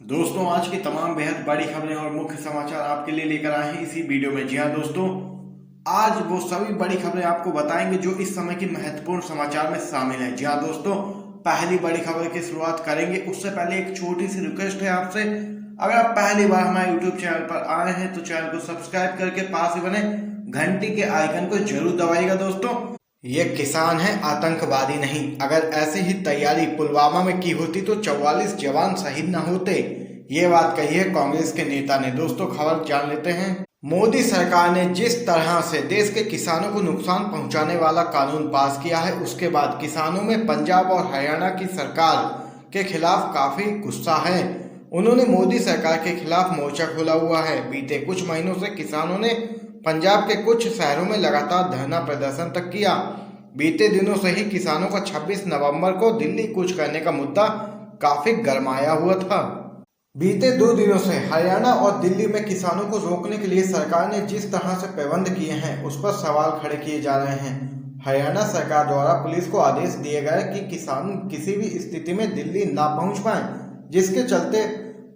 दोस्तों, आज की तमाम बेहद बड़ी खबरें और मुख्य समाचार आपके लिए लेकर आए हैं इसी वीडियो में। जी हाँ दोस्तों, आज वो सभी बड़ी खबरें आपको बताएंगे जो इस समय की महत्वपूर्ण समाचार में शामिल है। जी हाँ दोस्तों, पहली बड़ी खबर की शुरुआत करेंगे। उससे पहले एक छोटी सी रिक्वेस्ट है आपसे, अगर आप पहली बार हमारे यूट्यूब चैनल पर आए हैं तो चैनल को सब्सक्राइब करके पास ही बने घंटी के आइकन को जरूर दबाइएगा। दोस्तों, ये किसान है, आतंकवादी नहीं। अगर ऐसी ही तैयारी पुलवामा में की होती तो 44 जवान शहीद न होते। ये बात कही है कांग्रेस के नेता ने। दोस्तों, खबर जान लेते हैं। मोदी सरकार ने जिस तरह से देश के किसानों को नुकसान पहुंचाने वाला कानून पास किया है, उसके बाद किसानों में पंजाब और हरियाणा की सरकार के खिलाफ काफी गुस्सा है। उन्होंने मोदी सरकार के खिलाफ मोर्चा खोला हुआ है। बीते कुछ महीनों से किसानों ने पंजाब के कुछ शहरों में लगातार धरना प्रदर्शन तक किया। बीते दिनों से ही किसानों का 26 नवंबर को दिल्ली कूच करने का मुद्दा काफी गरमाया हुआ था। बीते 2 दिनों से हरियाणा और दिल्ली में किसानों को रोकने के लिए सरकार ने जिस तरह से प्रबंध किए हैं, उस पर सवाल खड़े किए जा रहे हैं। हरियाणा सरकार द्वारा पुलिस को आदेश दिए गए कि किसान किसी भी स्थिति में दिल्ली ना पहुंच पाए, जिसके चलते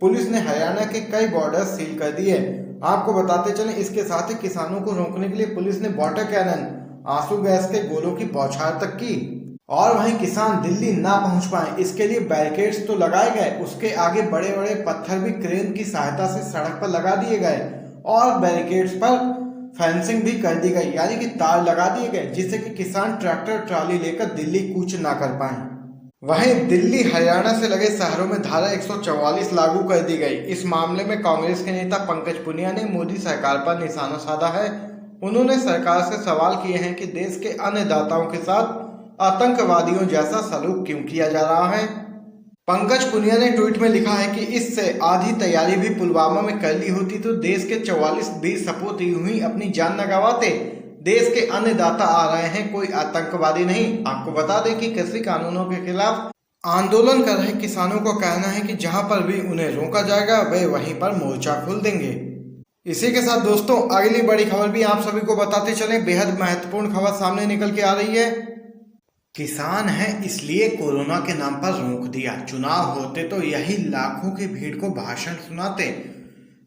पुलिस ने हरियाणा के कई बॉर्डर सील कर दिए। आपको बताते चलें, इसके साथ ही किसानों को रोकने के लिए पुलिस ने वाटर कैनन, आंसू गैस के गोलों की बौछार तक की। और वहीं किसान दिल्ली ना पहुंच पाए, इसके लिए बैरिकेड्स तो लगाए गए, उसके आगे बड़े बड़े पत्थर भी क्रेन की सहायता से सड़क पर लगा दिए गए और बैरिकेड्स पर फेंसिंग भी कर दी गई, यानी कि तार लगा दिए गए, जिससे कि किसान ट्रैक्टर ट्राली लेकर दिल्ली कूच ना कर पाए। वहीं दिल्ली हरियाणा से लगे शहरों में धारा 144 लागू कर दी गई। इस मामले में कांग्रेस के नेता पंकज पुनिया ने मोदी सरकार पर निशाना साधा है। उन्होंने सरकार से सवाल किए हैं कि देश के अन्नदाताओं के साथ आतंकवादियों जैसा सलूक क्यों किया जा रहा है। पंकज पुनिया ने ट्वीट में लिखा है कि इससे आधी तैयारी भी पुलवामा में कर ली होती तो देश के 44 वीर सपूत यूं ही अपनी जान न गंवाते। देश के अन्नदाता आ रहे हैं, कोई आतंकवादी नहीं। आपको बता दें कि कृषि कानूनों के खिलाफ आंदोलन कर रहे किसानों को कहना है कि जहां पर भी उन्हें रोका जाएगा वे वहीं पर मोर्चा खोल देंगे। इसी के साथ दोस्तों, अगली बड़ी खबर भी आप सभी को बताते चलें। बेहद महत्वपूर्ण खबर सामने निकल के आ रही है। किसान है इसलिए कोरोना के नाम पर रोक दिया, चुनाव होते तो यही लाखों की भीड़ को भाषण सुनाते।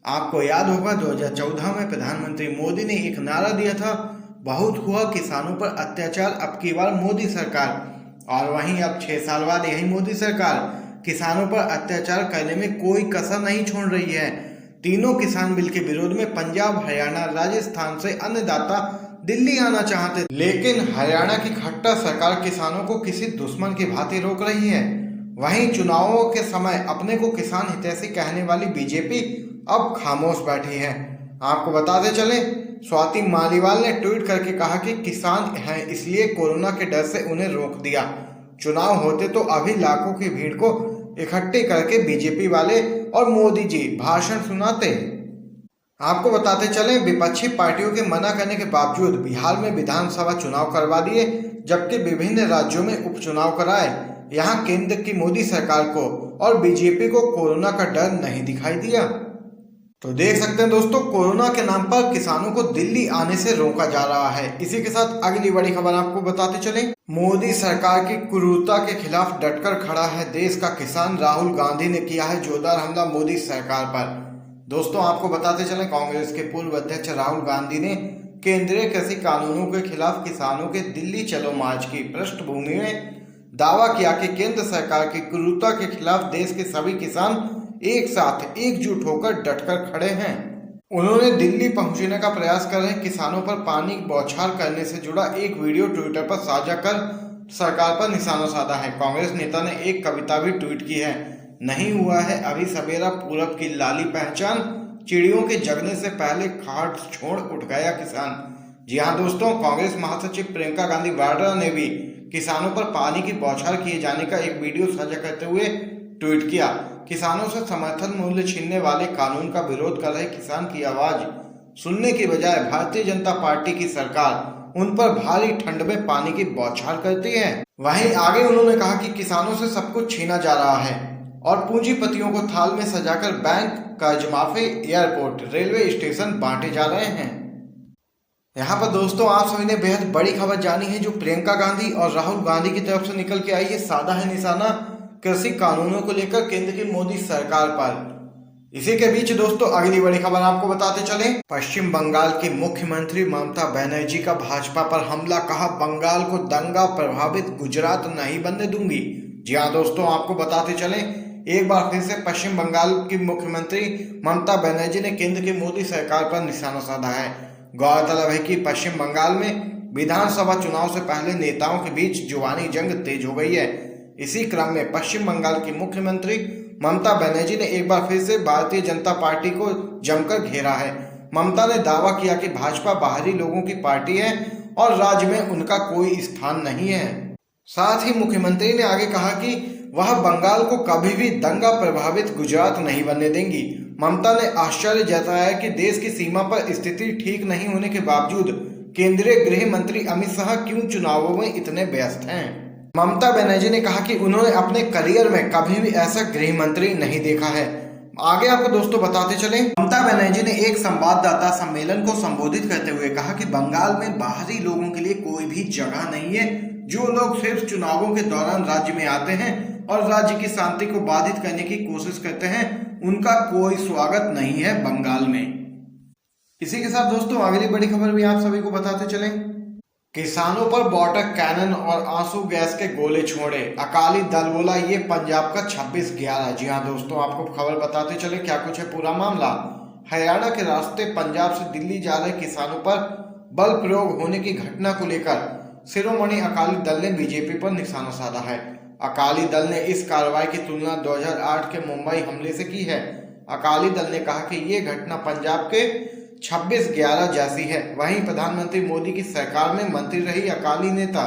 आपको याद होगा 2014 में प्रधानमंत्री मोदी ने एक नारा दिया था, बहुत हुआ किसानों पर अत्याचार, अब की बार मोदी सरकार। और वहीं अब 6 साल बाद यही मोदी सरकार किसानों पर अत्याचार करने में कोई कसर नहीं छोड़ रही है। तीनों किसान बिल के विरोध में पंजाब, हरियाणा, राजस्थान से अन्नदाता दिल्ली आना चाहते, लेकिन हरियाणा की खट्टर सरकार किसानों को किसी दुश्मन की भांति रोक रही है। वहीं चुनावों के समय अपने को किसान हितैषी कहने वाली बीजेपी अब खामोश बैठी है। आपको बताते चले, स्वाति मालीवाल ने ट्वीट करके कहा कि किसान हैं इसलिए कोरोना के डर से उन्हें रोक दिया, चुनाव होते तो अभी लाखों की भीड़ को इकट्ठी करके बीजेपी वाले और मोदी जी भाषण सुनाते। आपको बताते चले, विपक्षी पार्टियों के मना करने के बावजूद बिहार में विधानसभा चुनाव करवा दिए, जबकि विभिन्न राज्यों में उपचुनाव कराए। यहाँ केंद्र की मोदी सरकार को और बीजेपी को कोरोना का डर नहीं दिखाई दिया। तो देख सकते हैं दोस्तों, कोरोना के नाम पर किसानों को दिल्ली आने से रोका जा रहा है। इसी के साथ अगली बड़ी खबर आपको बताते चले। मोदी सरकार की क्रूरता के खिलाफ डटकर खड़ा है देश का किसान। राहुल गांधी ने किया है जोरदार हमला मोदी सरकार पर। दोस्तों, आपको बताते चले, कांग्रेस के पूर्व अध्यक्ष राहुल गांधी ने केंद्रीय कृषि कानूनों के खिलाफ किसानों के दिल्ली चलो मार्च की पृष्ठभूमि में दावा किया कि केंद्र सरकार की क्रूरता के खिलाफ देश के सभी किसान एक साथ एकजुट होकर डटकर खड़े हैं। उन्होंने दिल्ली पहुंचने का प्रयास कर रहे किसानों पर पानी बौछार करने से जुड़ा एक वीडियो ट्विटर पर साझा कर सरकार पर निशाना साधा है। कांग्रेस नेता ने एक कविता भी ट्वीट की है, नहीं हुआ है अभी सवेरा, पूरब की लाली पहचान, चिड़ियों के जगने से पहले खाट छोड़ उठ गया किसान। जी हाँ दोस्तों, कांग्रेस महासचिव प्रियंका गांधी वाड्रा ने भी किसानों पर पानी की बौछार किए जाने का एक वीडियो साझा करते हुए ट्वीट किया। किसानों से समर्थन मूल्य छीनने वाले कानून का विरोध कर रहे किसान की आवाज सुनने की बजाय भारतीय जनता पार्टी की सरकार उन पर भारी ठंड में पानी की बौछार करती है। वहीं आगे उन्होंने कहा कि किसानों से सब कुछ छीना जा रहा है और पूंजीपतियों को थाल में सजाकर बैंक, कर्ज माफी, एयरपोर्ट, रेलवे स्टेशन बांटे जा रहे हैं। यहाँ पर दोस्तों, आप सभी ने बेहद बड़ी खबर जानी है जो प्रियंका गांधी और राहुल गांधी की तरफ से निकल के आई है। साधा है निशाना, कृषि कानूनों को लेकर केंद्र की मोदी सरकार पर। इसी के बीच दोस्तों अगली बड़ी खबर आपको बताते चले। पश्चिम बंगाल की मुख्यमंत्री ममता बनर्जी का भाजपा पर हमला, कहा बंगाल को दंगा प्रभावित गुजरात नहीं बनने दूंगी। जी हाँ दोस्तों, आपको बताते चले एक बार फिर से पश्चिम बंगाल की मुख्यमंत्री ममता बनर्जी ने केंद्र की मोदी सरकार पर निशाना साधा है। गौरतलब है कि पश्चिम बंगाल में विधानसभा चुनाव से पहले नेताओं के बीच जुबानी जंग तेज हो गई है। इसी क्रम में पश्चिम बंगाल की मुख्यमंत्री ममता बनर्जी ने एक बार फिर से भारतीय जनता पार्टी को जमकर घेरा है। ममता ने दावा किया कि भाजपा बाहरी लोगों की पार्टी है और राज्य में उनका कोई स्थान नहीं है। साथ ही मुख्यमंत्री ने आगे कहा कि वह बंगाल को कभी भी दंगा प्रभावित गुजरात नहीं बनने देंगी। ममता ने आश्चर्य जताया कि देश की सीमा पर स्थिति ठीक नहीं होने के बावजूद केंद्रीय गृह मंत्री अमित शाह क्यों चुनावों में इतने व्यस्त हैं। ममता बनर्जी ने कहा कि उन्होंने अपने करियर में कभी भी ऐसा गृह मंत्री नहीं देखा है। आगे आपको दोस्तों बताते चलें, ममता बनर्जी ने एक संवाददाता सम्मेलन को संबोधित करते हुए कहा कि बंगाल में बाहरी लोगों के लिए कोई भी जगह नहीं है। जो लोग सिर्फ चुनावों के दौरान राज्य में आते हैं और राज्य की शांति को बाधित करने की कोशिश करते हैं, उनका कोई स्वागत नहीं है बंगाल में। इसी के साथ दोस्तों अगली बड़ी खबर भी आप सभी को बताते चलें। किसानों पर वाटर कैनन और आंसू गैस के गोले छोड़े, अकाली दल बोला ये पंजाब का 26/11। जी हाँ दोस्तों, आपको खबर बताते चले क्या कुछ है पूरा मामला। हरियाणा के रास्ते पंजाब से दिल्ली जा रहे किसानों पर बल प्रयोग होने की घटना को लेकर शिरोमणि अकाली दल ने बीजेपी पर निशाना साधा है। अकाली दल ने इस कार्रवाई की तुलना 2008 के मुंबई हमले से की है। अकाली दल ने कहा कि ये घटना पंजाब के 26/11 जैसी है। वहीं प्रधानमंत्री मोदी की सरकार में मंत्री रही अकाली नेता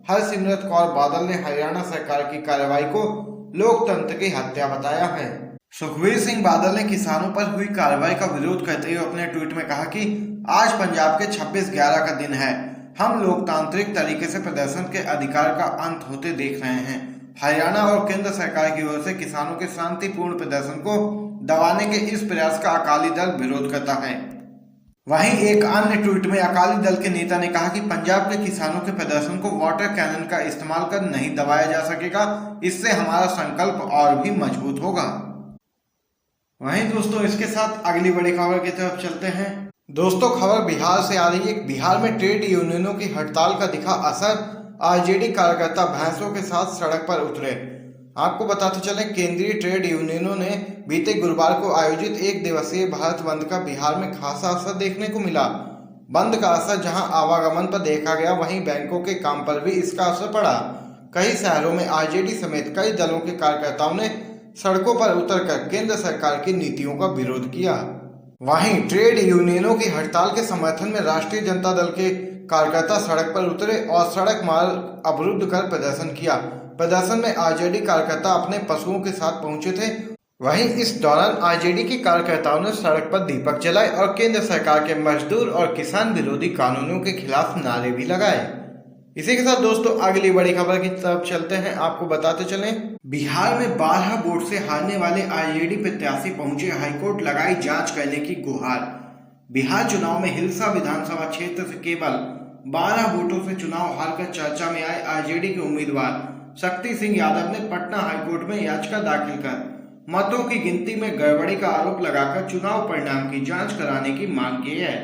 हरसिमरत कौर बादल ने हरियाणा सरकार की कार्रवाई को लोकतंत्र की हत्या बताया है। सुखबीर सिंह बादल ने किसानों पर हुई कार्रवाई का विरोध करते हुए अपने ट्वीट में कहा कि आज पंजाब के 26/11 का दिन है। हम लोकतांत्रिक तरीके से प्रदर्शन के अधिकार का अंत होते देख रहे हैं। हरियाणा और केंद्र सरकार की ओर से किसानों के शांतिपूर्ण प्रदर्शन को दबाने के इस प्रयास का अकाली दल विरोध करता है। वहीं एक अन्य ट्वीट में अकाली दल के नेता ने कहा कि पंजाब के किसानों के प्रदर्शन को वाटर कैनन का इस्तेमाल कर नहीं दबाया जा सकेगा। इससे हमारा संकल्प और भी मजबूत होगा। वहीं दोस्तों इसके साथ अगली बड़ी खबर की तरफ चलते हैं। दोस्तों खबर बिहार से आ रही है। बिहार में ट्रेड यूनियनों की हड़ताल का दिखा असर, आरजेडी कार्यकर्ता भैंसों के साथ सड़क पर उतरे। आपको बताते चले केंद्रीय ट्रेड यूनियनों ने बीते गुरुवार को आयोजित एक दिवसीय भारत बंद का बिहार में खासा असर देखने को मिला। बंद का असर जहां आवागमन पर देखा गया, वहीं बैंकों के काम पर भी इसका असर पड़ा। कई शहरों में आरजेडी समेत कई दलों के कार्यकर्ताओं ने सड़कों पर उतरकर केंद्र सरकार की नीतियों का विरोध किया। वहीं ट्रेड यूनियनों की हड़ताल के समर्थन में राष्ट्रीय जनता दल के कार्यकर्ता सड़क पर उतरे और सड़क मार्ग अवरुद्ध कर प्रदर्शन किया। प्रदर्शन में आरजेडी कार्यकर्ता अपने पशुओं के साथ पहुंचे थे। वहीं इस दौरान आरजेडी के कार्यकर्ताओं ने सड़क पर दीपक जलाए और केंद्र सरकार के मजदूर और किसान विरोधी कानूनों के खिलाफ नारे भी लगाए। इसी के साथ दोस्तों अगली बड़ी खबर की तरफ चलते हैं। आपको बताते चलें, बिहार में 12 वोट से हारने वाले आरजेडी प्रत्याशी पहुंचे हाईकोर्ट, लगाई जांच करने की गुहार। बिहार चुनाव में हिलसा विधानसभा क्षेत्र से केवल 12 वोटों से चुनाव हारकर चर्चा में आए आरजेडी के उम्मीदवार शक्ति सिंह यादव ने पटना हाईकोर्ट में याचिका दाखिल कर मतों की गिनती में गड़बड़ी का आरोप लगाकर चुनाव परिणाम की जांच कराने की मांग की है।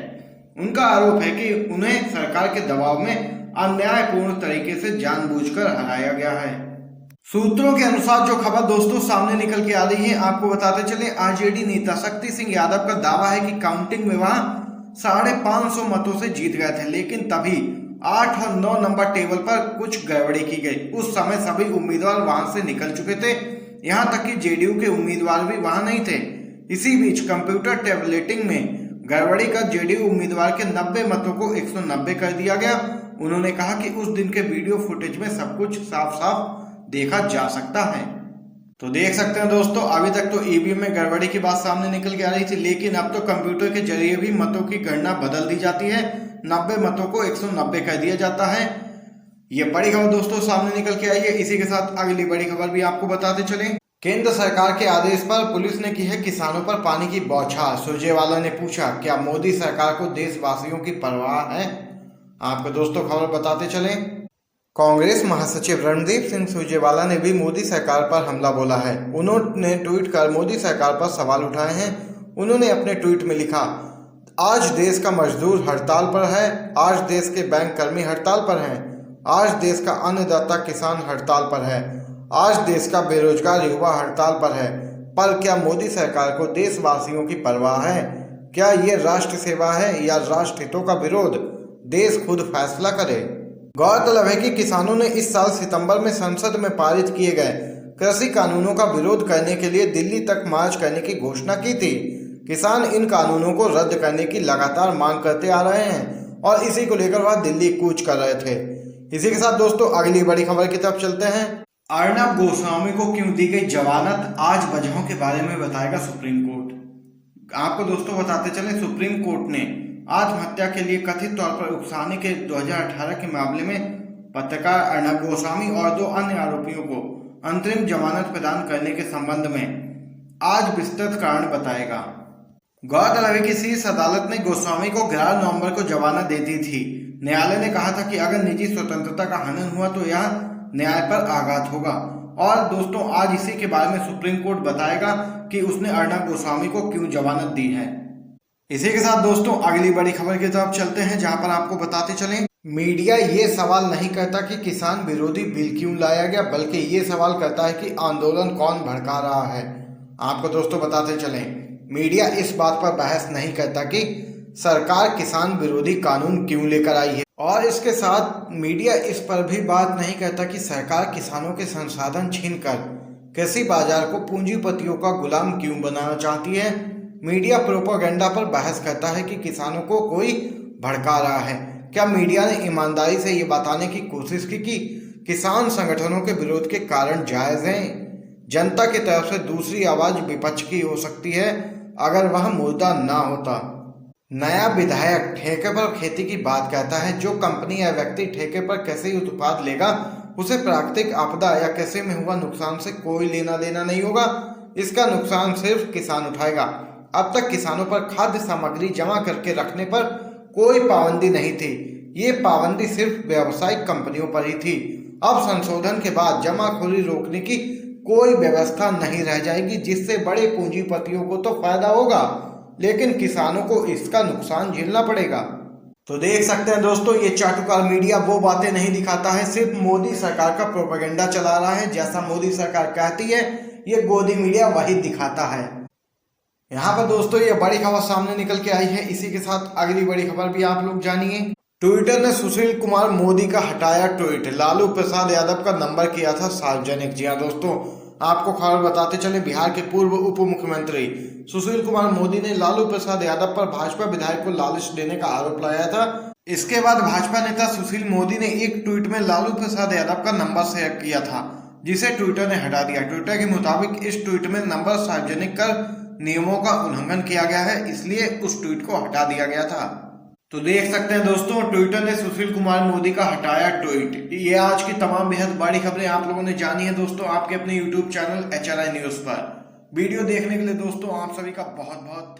उनका आरोप है कि उन्हें सरकार के दबाव में अन्यायपूर्ण तरीके से जानबूझकर हराया गया है। सूत्रों के अनुसार जो खबर दोस्तों सामने निकल के आ रही है, आपको बताते चले आरजेडी नेता शक्ति सिंह यादव का दावा है कि काउंटिंग में वहां 550 मतों से जीत गए थे, लेकिन तभी 8 और 9 नंबर टेबल पर कुछ गड़बड़ी की गई। उस समय सभी उम्मीदवार वहां से निकल चुके थे, यहां तक कि जेडीयू के उम्मीदवार भी वहां नहीं थे। इसी बीच कंप्यूटर टैबलेटिंग में गड़बड़ी कर जेडीयू उम्मीदवार के 90 मतों को 190 कर दिया गया। उन्होंने कहा कि उस दिन के वीडियो फुटेज में सब कुछ साफ साफ देखा जा सकता है। तो देख सकते हैं दोस्तों, अभी तक तो ईवीएम में गड़बड़ी की बात सामने निकल के आ रही थी, लेकिन अब तो कंप्यूटर के जरिए भी मतों की गणना बदल दी जाती है। 90 मतों को 190 कर दिया जाता है। ये बड़ी खबर दोस्तों सामने निकल के आई है। इसी के साथ अगली बड़ी खबर भी आपको बताते चले। केंद्र सरकार के आदेश पर पुलिस ने की है किसानों पर पानी की बौछार। सुरजेवाला ने पूछा, क्या मोदी सरकार को देशवासियों की परवाह है? आपको दोस्तों खबर बताते चले। कांग्रेस महासचिव रणदीप सिंह सुरजेवाला ने भी मोदी सरकार पर हमला बोला है। उन्होंने ट्वीट कर मोदी सरकार पर सवाल उठाए हैं। उन्होंने अपने ट्वीट में लिखा, आज देश का मजदूर हड़ताल पर है, आज देश के बैंक कर्मी हड़ताल पर हैं, आज देश का अन्नदाता किसान हड़ताल पर है, आज देश का बेरोजगार युवा हड़ताल पर है। पर क्या मोदी सरकार को देशवासियों की परवाह है? क्या ये राष्ट्र सेवा है या राष्ट्र हितों का विरोध? देश खुद फैसला करे। गौरतलब है कि किसानों ने इस साल सितंबर में संसद में पारित किए गए कृषि कानूनों का विरोध करने के लिए दिल्ली तक मार्च करने की घोषणा की थी। किसान इन कानूनों को रद्द करने की लगातार मांग करते आ रहे हैं और इसी को लेकर वह दिल्ली कूच कर रहे थे। इसी के साथ दोस्तों अगली बड़ी खबर की तरफ चलते हैं। अर्नब गोस्वामी को क्यों दी गई जमानत, आज वजहों के बारे में बताएगा सुप्रीम कोर्ट। आपको दोस्तों बताते चले, सुप्रीम कोर्ट ने आत्महत्या के लिए कथित तौर पर उकसाने के 2018 के मामले में पत्रकार अर्नब गोस्वामी और 2 अन्य आरोपियों को अंतरिम जमानत प्रदान करने के संबंध में आज विस्तृत कारण बताएगा। गौरतलब है कि शीर्ष अदालत ने गोस्वामी को 11 नवंबर को जमानत दे दी थी। न्यायालय ने कहा था कि अगर निजी स्वतंत्रता का हनन हुआ तो यह न्याय पर आघात होगा। और दोस्तों आज इसी के बारे में सुप्रीम कोर्ट बताएगा कि उसने अर्नब गोस्वामी को क्यों जमानत दी है। इसी के साथ दोस्तों अगली बड़ी खबर की तरफ चलते हैं, जहां पर आपको बताते चलें, मीडिया ये सवाल नहीं करता कि किसान विरोधी बिल क्यों लाया गया, बल्कि ये सवाल करता है कि आंदोलन कौन भड़का रहा है। आपको दोस्तों बताते चलें, मीडिया इस बात पर बहस नहीं करता कि सरकार किसान विरोधी कानून क्यों लेकर आई है, और इसके साथ मीडिया इस पर भी बात नहीं करता कि सरकार किसानों के संसाधन छीनकर कृषि बाजार को पूंजीपतियों का गुलाम क्यों बनाना चाहती है। मीडिया प्रोपेगेंडा पर बहस करता है कि किसानों को कोई भड़का रहा है। क्या मीडिया ने ईमानदारी से ये बताने की कोशिश की कि किसान संगठनों के विरोध के कारण जायज हैं? जनता की तरफ से दूसरी आवाज विपक्ष की हो सकती है अगर वह मुद्दा ना होता। नया विधायक ठेके पर खेती की बात कहता है। जो कंपनी या व्यक्ति ठेके पर कृषि उत्पाद लेगा उसे प्राकृतिक आपदा या कृषि में हुआ नुकसान से कोई लेना देना नहीं होगा। इसका नुकसान सिर्फ किसान उठाएगा। अब तक किसानों पर खाद्य सामग्री जमा करके रखने पर कोई पाबंदी नहीं थी। ये पाबंदी सिर्फ व्यावसायिक कंपनियों पर ही थी। अब संशोधन के बाद जमाखोरी रोकने की कोई व्यवस्था नहीं रह जाएगी, जिससे बड़े पूंजीपतियों को तो फायदा होगा लेकिन किसानों को इसका नुकसान झेलना पड़ेगा। तो देख सकते हैं दोस्तों, ये चाटुकार मीडिया वो बातें नहीं दिखाता है, सिर्फ मोदी सरकार का प्रोपेगेंडा चला रहा है। जैसा मोदी सरकार कहती है ये गोदी मीडिया वही दिखाता है। यहाँ पर दोस्तों ये बड़ी खबर सामने निकल के आई है। इसी के साथ अगली बड़ी खबर भी आप लोग जानिए। ट्विटर ने सुशील कुमार मोदी का हटाया ट्वीट, लालू प्रसाद यादव का नंबर किया था सार्वजनिक। जी हाँ दोस्तों, आपको खबर बताते चले, बिहार के पूर्व उप मुख्यमंत्री सुशील कुमार मोदी ने लालू प्रसाद यादव पर भाजपा विधायक को लालच देने का आरोप लगाया था। इसके बाद भाजपा नेता सुशील मोदी ने एक ट्वीट में लालू प्रसाद यादव का नंबर शेयर किया था, जिसे ट्विटर ने हटा दिया। ट्विटर के मुताबिक इस ट्वीट में नंबर सार्वजनिक कर नियमों का उल्लंघन किया गया है, इसलिए उस ट्वीट को हटा दिया गया था। तो देख सकते हैं दोस्तों, ट्विटर ने सुशील कुमार मोदी का हटाया ट्वीट। ये आज की तमाम बेहद बड़ी खबरें आप लोगों ने जानी है दोस्तों आपके अपने यूट्यूब चैनल HRI न्यूज पर। वीडियो देखने के लिए दोस्तों आप सभी का बहुत बहुत